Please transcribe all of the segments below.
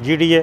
GDA,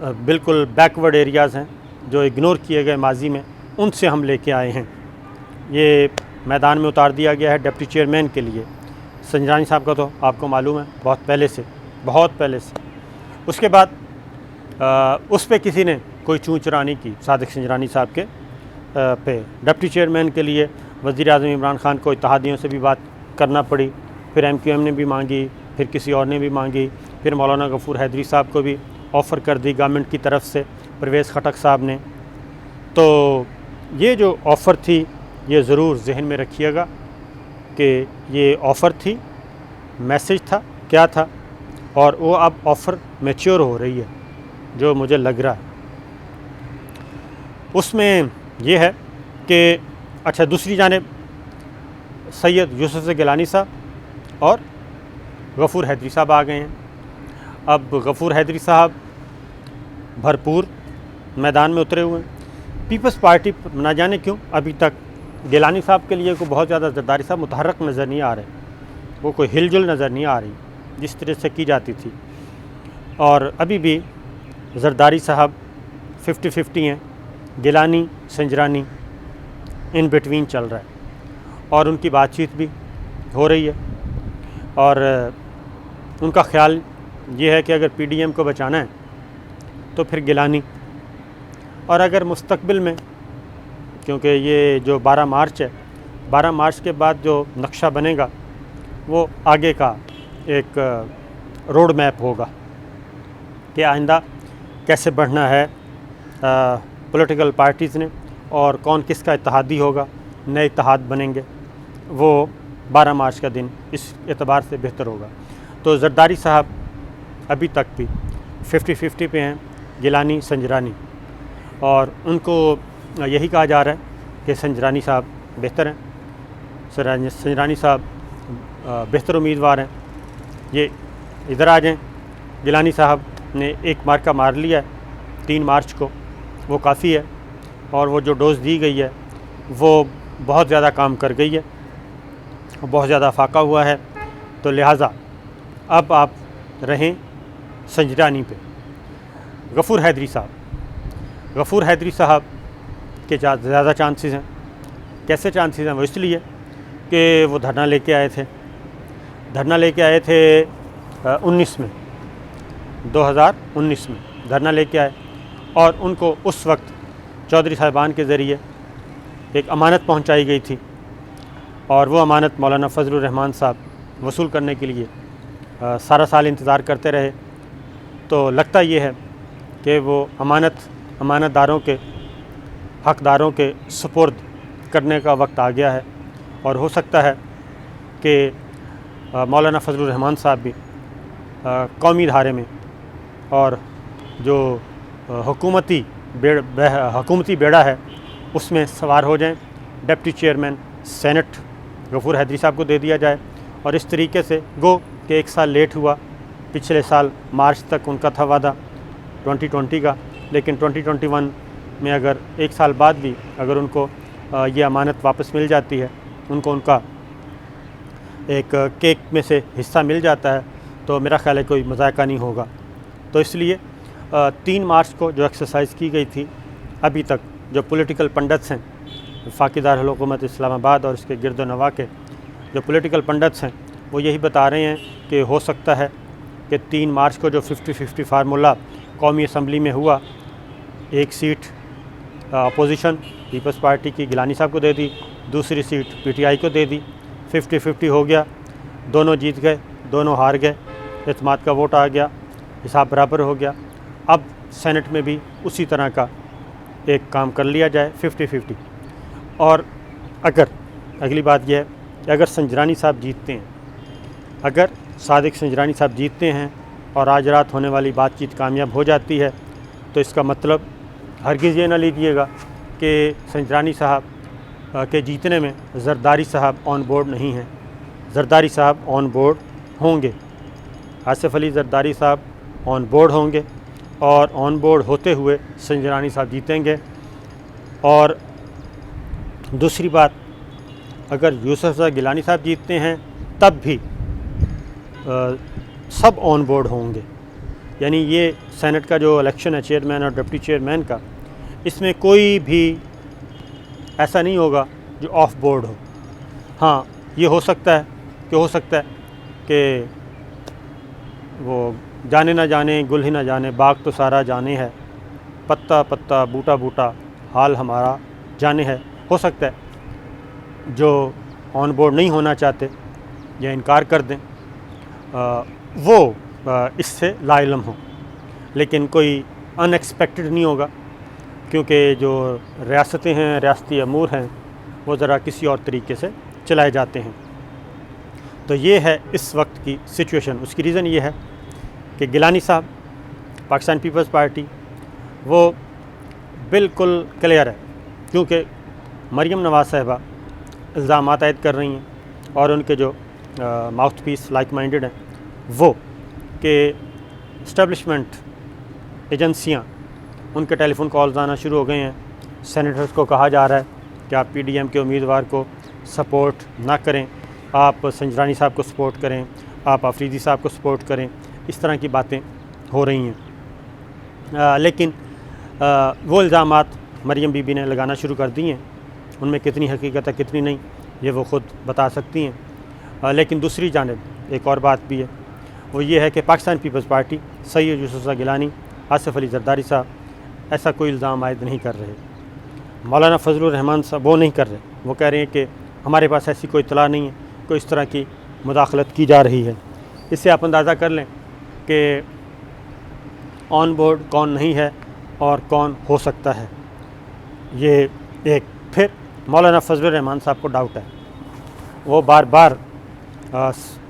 بالکل backward areas ہیں جو اگنور کیے گئے ماضی میں، ان سے ہم لے کے آئے ہیں۔ یہ میدان میں اتار دیا گیا ہے ڈپٹی چیئرمین کے لیے۔ سنجرانی صاحب کا تو آپ کو معلوم ہے بہت پہلے سے۔ اس کے بعد اس پہ کسی نے کوئی چون چرا نہیں کی صادق سنجرانی صاحب کے پہ۔ ڈپٹی چیئرمین کے لیے وزیر اعظم عمران خان کو اتحادیوں سے بھی بات کرنا پڑی، پھر MQM نے بھی مانگی، پھر کسی اور نے بھی مانگی، پھر مولانا غفور حیدری صاحب کو بھی آفر کر دی گورنمنٹ کی طرف سے، پرویز خٹک صاحب نے۔ تو یہ جو آفر تھی یہ ضرور ذہن میں رکھیے گا کہ یہ آفر تھی، میسج تھا، کیا تھا، اور وہ اب آفر میچور ہو رہی ہے جو مجھے لگ رہا ہے۔ اس میں یہ ہے کہ اچھا دوسری جانب سید یوسف گیلانی صاحب اور غفور حیدری صاحب آ گئے ہیں۔ اب غفور حیدری صاحب بھرپور میدان میں اترے ہوئے ہیں۔ پیپلز پارٹی نہ جانے کیوں ابھی تک گیلانی صاحب کے لیے کوئی بہت زیادہ زرداری صاحب متحرک نظر نہیں آ رہے، وہ کوئی ہل جل نظر نہیں آ رہی جس طرح سے کی جاتی تھی۔ اور ابھی بھی زرداری صاحب 50-50 ہیں، گیلانی سنجرانی ان بٹوین چل رہا ہے، اور ان کی بات چیت بھی ہو رہی ہے۔ اور ان کا خیال یہ ہے کہ اگر PDM کو بچانا ہے تو پھر گیلانی، اور اگر مستقبل میں، کیونکہ یہ جو 12 مارچ ہے، 12 مارچ کے بعد جو نقشہ بنے گا وہ آگے کا ایک روڈ میپ ہوگا کہ آئندہ کیسے بڑھنا ہے پولیٹیکل پارٹیز نے، اور کون کس کا اتحادی ہوگا، نئے اتحاد بنیں گے، وہ 12 مارچ کا دن اس اعتبار سے بہتر ہوگا۔ تو زرداری صاحب ابھی تک بھی 50-50 پہ ہیں، گیلانی سنجرانی، اور ان کو یہی کہا جا رہا ہے کہ سنجرانی صاحب بہتر ہیں، سنجرانی صاحب بہتر امیدوار ہیں، یہ ادھر آ جائیں۔ گیلانی صاحب نے ایک مارکہ مار لیا ہے 3 مارچ کو، وہ کافی ہے، اور وہ جو ڈوز دی گئی ہے وہ بہت زیادہ کام کر گئی ہے، بہت زیادہ فاقہ ہوا ہے، تو لہٰذا اب آپ رہیں سنجرانی پہ۔ غفور حیدری صاحب کے زیادہ چانسز ہیں۔ کیسے چانسز ہیں؟ وہ اس لیے کہ وہ دھرنا لے کے آئے تھے 2019 میں دھرنا لے کے آئے، اور ان کو اس وقت چودھری صاحبان کے ذریعے ایک امانت پہنچائی گئی تھی، اور وہ امانت مولانا فضل الرحمان صاحب وصول کرنے کے لیے سارا سال انتظار کرتے رہے۔ تو لگتا یہ ہے کہ وہ امانت داروں کے حقداروں کے سپرد کرنے کا وقت آ گیا ہے، اور ہو سکتا ہے کہ مولانا فضل الرحمان صاحب بھی قومی دھارے میں اور جو حکومتی بیڑا ہے اس میں سوار ہو جائیں۔ ڈپٹی چیئرمین سینٹ غفور حیدری صاحب کو دے دیا جائے، اور اس طریقے سے گو کہ 1 سال لیٹ ہوا، پچھلے سال مارچ تک ان کا تھا وعدہ 2020 کا، لیکن 2021 میں اگر 1 سال بعد بھی اگر ان کو یہ امانت واپس مل جاتی ہے، ان کو ان کا ایک کیک میں سے حصہ مل جاتا ہے، تو میرا خیال ہے کوئی مذائقہ نہیں ہوگا۔ تو اس لیے 3 مارچ کو جو ایکسرسائز کی گئی تھی، ابھی تک جو پولیٹیکل پنڈتس ہیں وفاقی دارالحکومت اسلام آباد اور اس کے گرد و نواح کے جو پولیٹیکل پنڈتس ہیں، وہ یہی بتا رہے ہیں کہ ہو سکتا ہے کہ 3 مارچ کو جو 50-50 فارمولہ قومی اسمبلی میں ہوا، 1 سیٹ اپوزیشن پیپلز پارٹی کی گیلانی صاحب کو دے دی، دوسری سیٹ PTI کو دے دی، 50-50 ہو گیا، دونوں جیت گئے، دونوں ہار گئے، اعتماد کا ووٹ آ گیا، حساب برابر ہو گیا۔ اب سینٹ میں بھی اسی طرح کا ایک کام کر لیا جائے 50-50۔ اور اگلی بات یہ ہے کہ اگر سنجرانی صاحب جیتتے ہیں، اگر صادق سنجرانی صاحب جیتتے ہیں اور آج رات ہونے والی بات چیت کامیاب ہو جاتی ہے، تو اس کا مطلب ہرگز یہ نہ لیجیے گا کہ سنجرانی صاحب کے جیتنے میں زرداری صاحب آن بورڈ نہیں ہیں۔ زرداری صاحب آن بورڈ ہوں گے، آصف علی زرداری صاحب آن بورڈ ہوں گے، اور آن بورڈ ہوتے ہوئے سنجرانی صاحب جیتیں گے۔ اور دوسری بات، اگر یوسف گیلانی صاحب جیتتے ہیں تب بھی سب آن بورڈ ہوں گے، یعنی یہ سینٹ کا جو الیکشن ہے چیئرمین اور ڈپٹی چیئرمین کا، اس میں کوئی بھی ایسا نہیں ہوگا جو آف بورڈ ہو۔ ہاں یہ ہو سکتا ہے کہ وہ جانے نہ جانے گل ہی نہ جانے، باغ تو سارا جانے ہے، پتا پتا بوٹا بوٹا حال ہمارا جانے ہے۔ ہو سکتا ہے جو آن بورڈ نہیں ہونا چاہتے یا انکار کر دیں وہ اس سے لا علم ہوں، لیکن کوئی ان ایکسپیکٹڈ نہیں ہوگا، کیونکہ جو ریاستیں ہیں، ریاستی امور ہیں، وہ ذرا کسی اور طریقے سے چلائے جاتے ہیں۔ تو یہ ہے اس وقت کی سچویشن۔ اس کی ریزن یہ ہے کہ گیلانی صاحب، پاکستان پیپلز پارٹی، وہ بالکل کلیئر ہے، کیونکہ مریم نواز صاحبہ الزامات عائد کر رہی ہیں اور ان کے جو ماؤتھ پیس لائک مائنڈڈ ہیں وہ کہ اسٹیبلشمنٹ ایجنسیاں، ان کے ٹیلی فون کالز آنا شروع ہو گئے ہیں، سینیٹرز کو کہا جا رہا ہے کہ آپ پی ڈی ایم کے امیدوار کو سپورٹ نہ کریں، آپ سنجرانی صاحب کو سپورٹ کریں، آپ آفریدی صاحب کو سپورٹ کریں، اس طرح کی باتیں ہو رہی ہیں۔ لیکن وہ الزامات مریم بی بی نے لگانا شروع کر دی ہیں، ان میں کتنی حقیقت ہے کتنی نہیں یہ وہ خود بتا سکتی ہیں۔ لیکن دوسری جانب ایک اور بات بھی ہے، وہ یہ ہے کہ پاکستان پیپلز پارٹی، سید یوسف گیلانی، آصف علی زرداری صاحب ایسا کوئی الزام عائد نہیں کر رہے، مولانا فضل الرحمان صاحب وہ نہیں کر رہے، وہ کہہ رہے ہیں کہ ہمارے پاس ایسی کوئی اطلاع نہیں ہے، کوئی اس طرح کی مداخلت کی جا رہی ہے۔ اس سے آپ اندازہ کر لیں کہ آن بورڈ کون نہیں ہے اور کون ہو سکتا ہے۔ یہ ایک پھر مولانا فضل الرحمان صاحب کو ڈاؤٹ ہے، وہ بار بار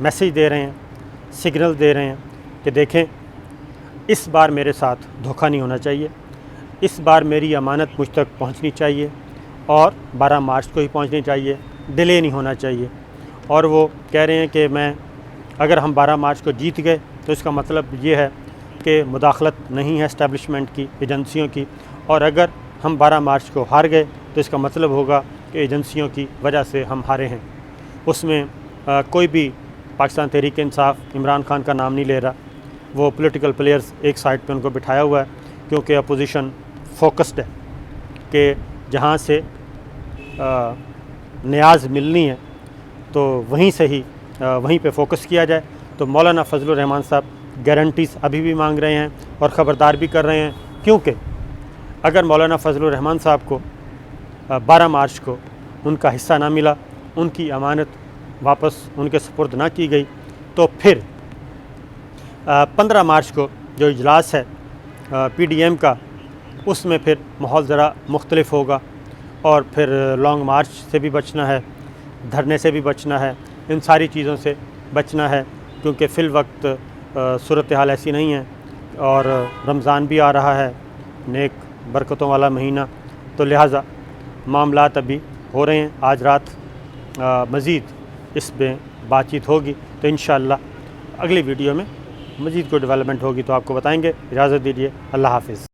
میسیج دے رہے ہیں، سگنل دے رہے ہیں کہ دیکھیں اس بار میرے ساتھ دھوکہ نہیں ہونا چاہیے، اس بار میری امانت مجھ تک پہنچنی چاہیے اور 12 مارچ کو ہی پہنچنی چاہیے، ڈیلے نہیں ہونا چاہیے۔ اور وہ کہہ رہے ہیں کہ میں اگر ہم 12 مارچ کو جیت گئے تو اس کا مطلب یہ ہے کہ مداخلت نہیں ہے اسٹیبلشمنٹ کی، ایجنسیوں کی، اور اگر ہم 12 مارچ کو ہار گئے تو اس کا مطلب ہوگا کہ ایجنسیوں کی وجہ سے ہم ہارے ہیں۔ اس میں کوئی بھی پاکستان تحریک انصاف عمران خان کا نام نہیں لے رہا، وہ پولیٹیکل پلیئرز ایک سائڈ پہ ان کو بٹھایا ہوا ہے، کیونکہ اپوزیشن فوکسڈ ہے کہ جہاں سے نیاز ملنی ہے تو وہیں سے ہی وہیں پہ فوکس کیا جائے۔ تو مولانا فضل الرحمان صاحب گارنٹیز ابھی بھی مانگ رہے ہیں اور خبردار بھی کر رہے ہیں، کیونکہ اگر مولانا فضل الرحمان صاحب کو 12 مارچ کو ان کا حصہ نہ ملا، ان کی امانت واپس ان کے سپرد نہ کی گئی، تو پھر 15 مارچ کو جو اجلاس ہے پی ڈی ایم کا، اس میں پھر ماحول ذرا مختلف ہوگا، اور پھر لانگ مارچ سے بھی بچنا ہے، دھرنے سے بھی بچنا ہے، ان ساری چیزوں سے بچنا ہے، کیونکہ فی الوقت صورتحال ایسی نہیں ہے، اور رمضان بھی آ رہا ہے، نیک برکتوں والا مہینہ، تو لہٰذا معاملات ابھی ہو رہے ہیں۔ آج رات مزید اس میں بات چیت ہوگی، تو انشاءاللہ اگلی ویڈیو میں مزید کوئی ڈیولپمنٹ ہوگی تو آپ کو بتائیں گے۔ اجازت دیجیے، اللہ حافظ۔